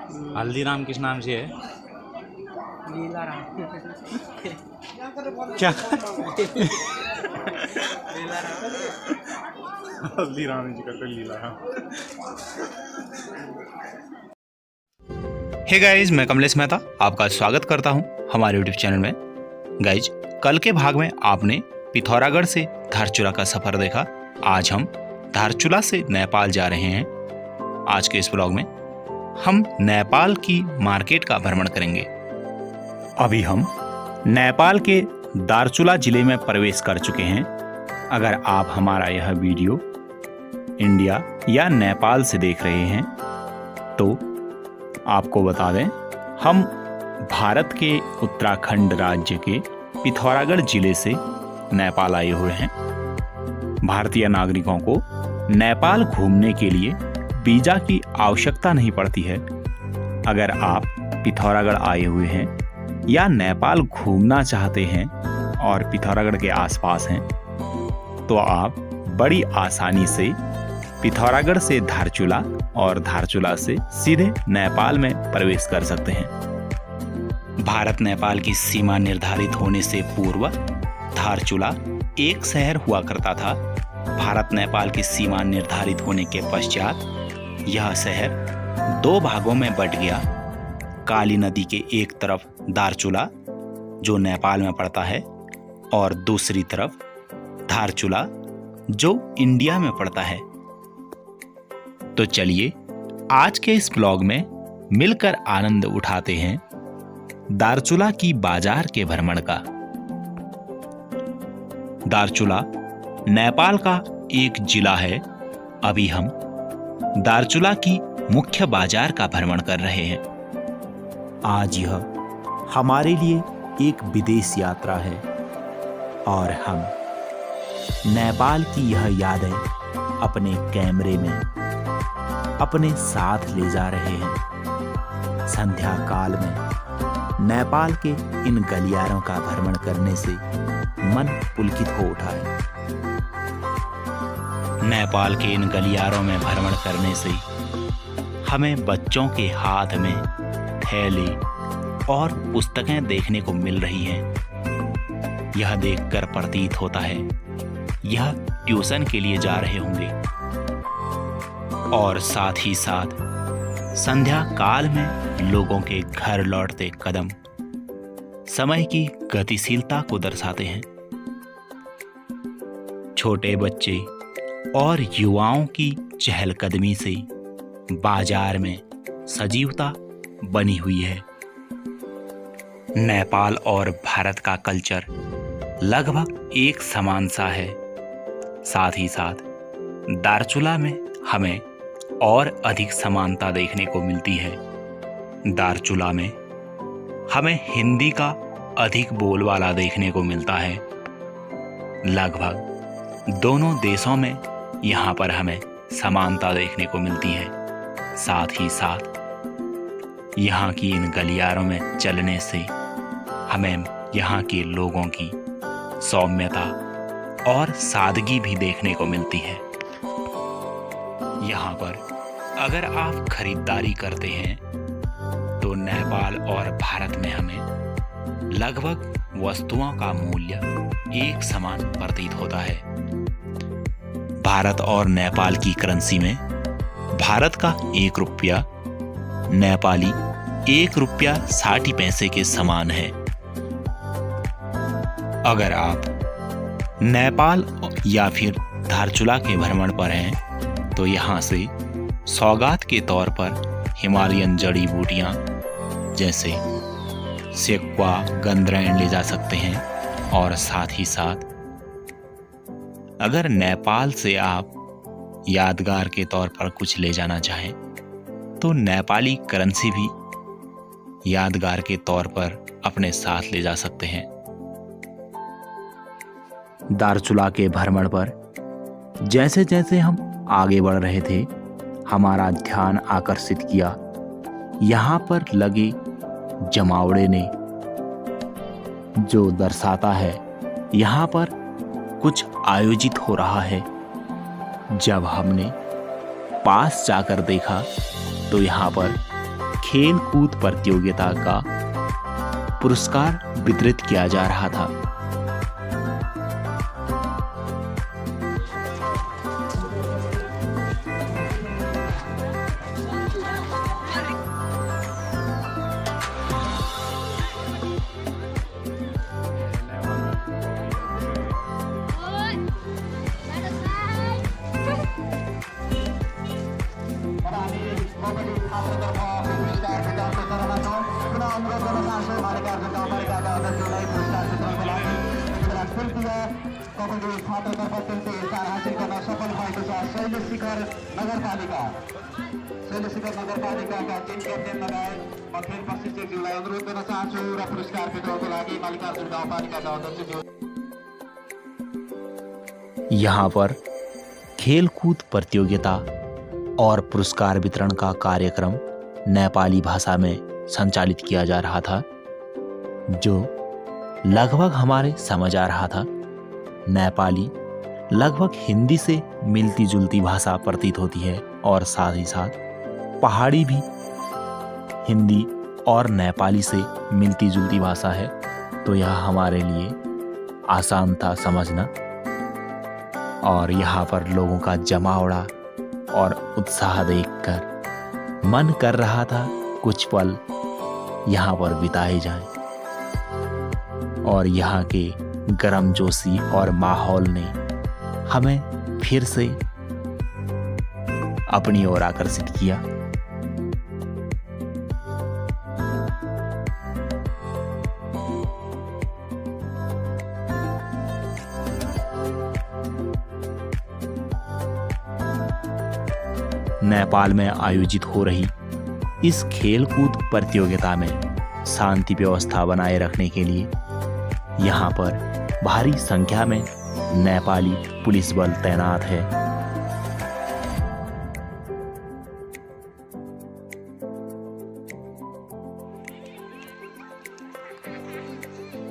हल्दीराम किस नाम से है? लीला राम। क्या? लीला राम। हल्दीराम जी का लीला राम। हे गाइज, मैं कमलेश मेहता आपका स्वागत करता हूं हमारे यूट्यूब चैनल में। गाइज, कल के भाग में आपने पिथौरागढ़ से धारचूला का सफ़र देखा। आज हम धारचूला से नेपाल जा रहे हैं। आज के इस ब्लॉग में हम नेपाल की मार्केट का भ्रमण करेंगे। अभी हम नेपाल के धारचूला जिले में प्रवेश कर चुके हैं। अगर आप हमारा यह वीडियो इंडिया या नेपाल से देख रहे हैं तो आपको बता दें, हम भारत के उत्तराखंड राज्य के पिथौरागढ़ जिले से नेपाल आए हुए हैं। भारतीय नागरिकों को नेपाल घूमने के लिए वीज़ा की आवश्यकता नहीं पड़ती है। अगर आप पिथौरागढ़ आए हुए हैं या नेपाल घूमना चाहते हैं और पिथौरागढ़ के आसपास हैं तो आप बड़ी आसानी से पिथौरागढ़ से धारचूला और धारचूला से सीधे नेपाल में प्रवेश कर सकते हैं। भारत नेपाल की सीमा निर्धारित होने से पूर्व धारचूला एक शहर हुआ करता था। भारत नेपाल की सीमा निर्धारित होने के पश्चात यह शहर दो भागों में बंट गया। काली नदी के एक तरफ धारचूला जो नेपाल में पड़ता है और दूसरी तरफ धारचूला जो इंडिया में पड़ता है। तो चलिए आज के इस ब्लॉग में मिलकर आनंद उठाते हैं धारचूला की बाजार के भ्रमण का। धारचूला नेपाल का एक जिला है। अभी हम धारचूला की मुख्य बाजार का भ्रमण कर रहे हैं। आज यह हमारे लिए एक विदेश यात्रा है और हम नेपाल की यह यादें अपने कैमरे में अपने साथ ले जा रहे हैं। संध्या काल में नेपाल के इन गलियारों का भ्रमण करने से मन पुलकित हो उठा है। नेपाल के इन गलियारों में भ्रमण करने से हमें बच्चों के हाथ में थैले और पुस्तकें देखने को मिल रही हैं। यह देखकर प्रतीत होता है यह ट्यूशन के लिए जा रहे होंगे। और साथ ही साथ संध्या काल में लोगों के घर लौटते कदम समय की गतिशीलता को दर्शाते हैं। छोटे बच्चे और युवाओं की चहलकदमी से बाजार में सजीवता बनी हुई है। नेपाल और भारत का कल्चर लगभग एक समान सा है। साथ ही साथ धारचूला में हमें और अधिक समानता देखने को मिलती है। धारचूला में हमें हिंदी का अधिक बोलबाला देखने को मिलता है। लगभग दोनों देशों में यहाँ पर हमें समानता देखने को मिलती है। साथ ही साथ यहाँ की इन गलियारों में चलने से हमें यहाँ के लोगों की सौम्यता और सादगी भी देखने को मिलती है। यहाँ पर अगर आप खरीदारी करते हैं तो नेपाल और भारत में हमें लगभग वस्तुओं का मूल्य एक समान प्रतीत होता है। भारत और नेपाल की करेंसी में भारत का 1 रुपया नेपाली 1 रुपया 60 पैसे के समान है। अगर आप नेपाल या फिर धारचूला के भ्रमण पर हैं तो यहाँ से सौगात के तौर पर हिमालयन जड़ी बूटियाँ जैसे सेक्वा, गंधरैन ले जा सकते हैं। और साथ ही साथ अगर नेपाल से आप यादगार के तौर पर कुछ ले जाना चाहें तो नेपाली करेंसी भी यादगार के तौर पर अपने साथ ले जा सकते हैं। धारचूला के भ्रमण पर जैसे जैसे हम आगे बढ़ रहे थे हमारा ध्यान आकर्षित किया यहाँ पर लगे जमावड़े ने, जो दर्शाता है यहाँ पर कुछ आयोजित हो रहा है। जब हमने पास जाकर देखा तो यहाँ पर खेल कूद प्रतियोगिता का पुरस्कार वितरित किया जा रहा था। नगरपालिका का टिम क्याप्टेन लगाए म खेल प्रशिक्षकज्यूलाई अनुरोध गर्न चाहन्छु र पुरस्कार वितरणको लागि मल्लिकार्जुन गाउँपालिकाका अध्यक्षज्यू। यहाँ पर खेल कूद प्रतियोगिता और पुरस्कार वितरण का कार्यक्रम नेपाली भाषा में संचालित किया जा रहा था, जो लगभग हमारे समझ आ रहा था। नेपाली लगभग हिंदी से मिलती जुलती भाषा प्रतीत होती है और साथ ही साथ पहाड़ी भी हिंदी और नेपाली से मिलती जुलती भाषा है, तो यह हमारे लिए आसान था समझना। और यहाँ पर लोगों का जमावड़ा और उत्साह देखकर मन कर रहा था कुछ पल यहाँ पर बिताए जाएं। और यहाँ के गर्मजोशी और माहौल ने हमें फिर से अपनी ओर आकर्षित किया। नेपाल में आयोजित हो रही इस खेलकूद प्रतियोगिता में शांति व्यवस्था बनाए रखने के लिए यहाँ पर भारी संख्या में नेपाली पुलिस बल तैनात है।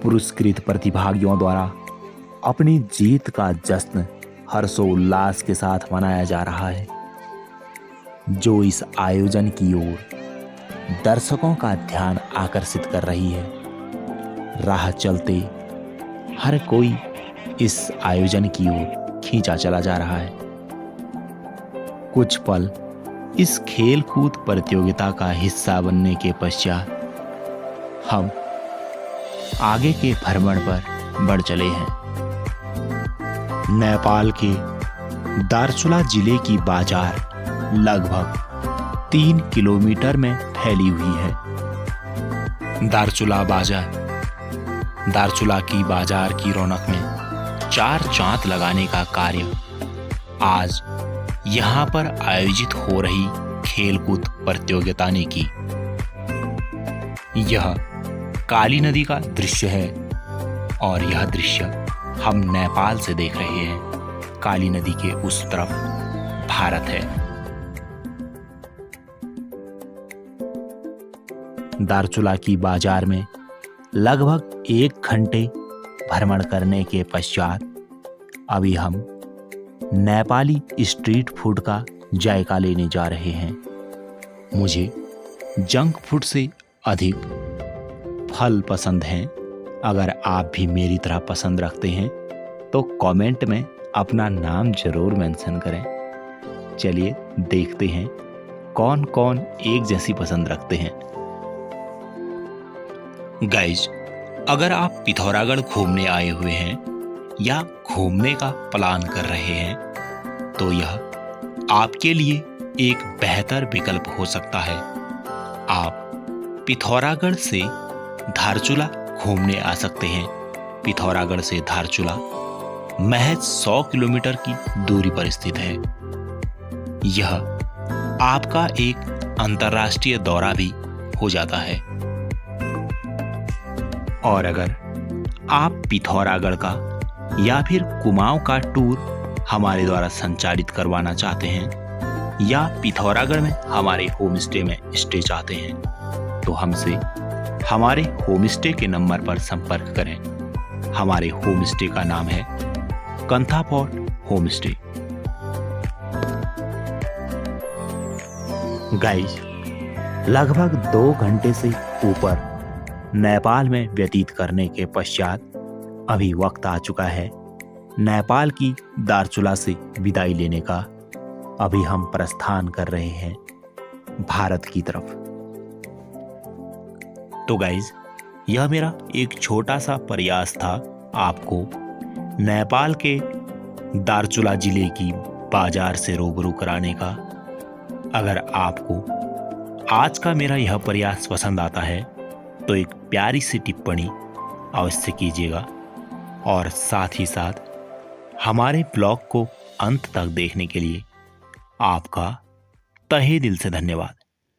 पुरस्कृत प्रतिभागियों द्वारा अपनी जीत का जश्न हर्षोल्लास के साथ मनाया जा रहा है, जो इस आयोजन की ओर दर्शकों का ध्यान आकर्षित कर रही है। राह चलते हर कोई इस आयोजन की ओर खींचा चला जा रहा है। कुछ पल इस खेल कूद प्रतियोगिता का हिस्सा बनने के पश्चात हम आगे के भ्रमण पर बढ़ चले हैं। नेपाल के दार्चुला जिले की बाजार लगभग 3 किलोमीटर में फैली हुई है। दार्चुला बाजार, दार्चुला की बाजार की रौनक में 4 चांद लगाने का कार्य आज यहाँ पर आयोजित हो रही खेलकूद प्रतियोगिता ने की। यह काली नदी का दृश्य है और यह दृश्य हम नेपाल से देख रहे हैं। काली नदी के उस तरफ भारत है। दार्चुला की बाजार में लगभग 1 घंटे भ्रमण करने के पश्चात अभी हम नेपाली स्ट्रीट फूड का जायका लेने जा रहे हैं। मुझे जंक फूड से अधिक फल पसंद हैं। अगर आप भी मेरी तरह पसंद रखते हैं तो कमेंट में अपना नाम जरूर मेंशन करें। चलिए देखते हैं कौन कौन एक जैसी पसंद रखते हैं। गाइज, अगर आप पिथौरागढ़ घूमने आए हुए हैं या घूमने का प्लान कर रहे हैं तो यह आपके लिए एक बेहतर विकल्प हो सकता है। आप पिथौरागढ़ से धारचूला घूमने आ सकते हैं। पिथौरागढ़ से धारचूला महज 100 किलोमीटर की दूरी पर स्थित है। यह आपका एक अंतर्राष्ट्रीय दौरा भी हो जाता है। और अगर आप पिथौरागढ़ का या फिर कुमाऊं का टूर हमारे द्वारा संचालित करवाना चाहते हैं या पिथौरागढ़ में हमारे होम स्टे में स्टे चाहते हैं तो हमसे हमारे होम स्टे के नंबर पर संपर्क करें। हमारे होम स्टे का नाम है कंथापॉट होम स्टे। गाइस, लगभग 2 घंटे से ऊपर नेपाल में व्यतीत करने के पश्चात अभी वक्त आ चुका है नेपाल की दार्चुला से विदाई लेने का। अभी हम प्रस्थान कर रहे हैं भारत की तरफ। तो गाइज, यह मेरा एक छोटा सा प्रयास था आपको नेपाल के दार्चुला जिले की बाजार से रूबरू कराने का। अगर आपको आज का मेरा यह प्रयास पसंद आता है तो एक प्यारी सी टिप्पणी अवश्य कीजिएगा और साथ ही साथ हमारे ब्लॉग को अंत तक देखने के लिए आपका तहे दिल से धन्यवाद।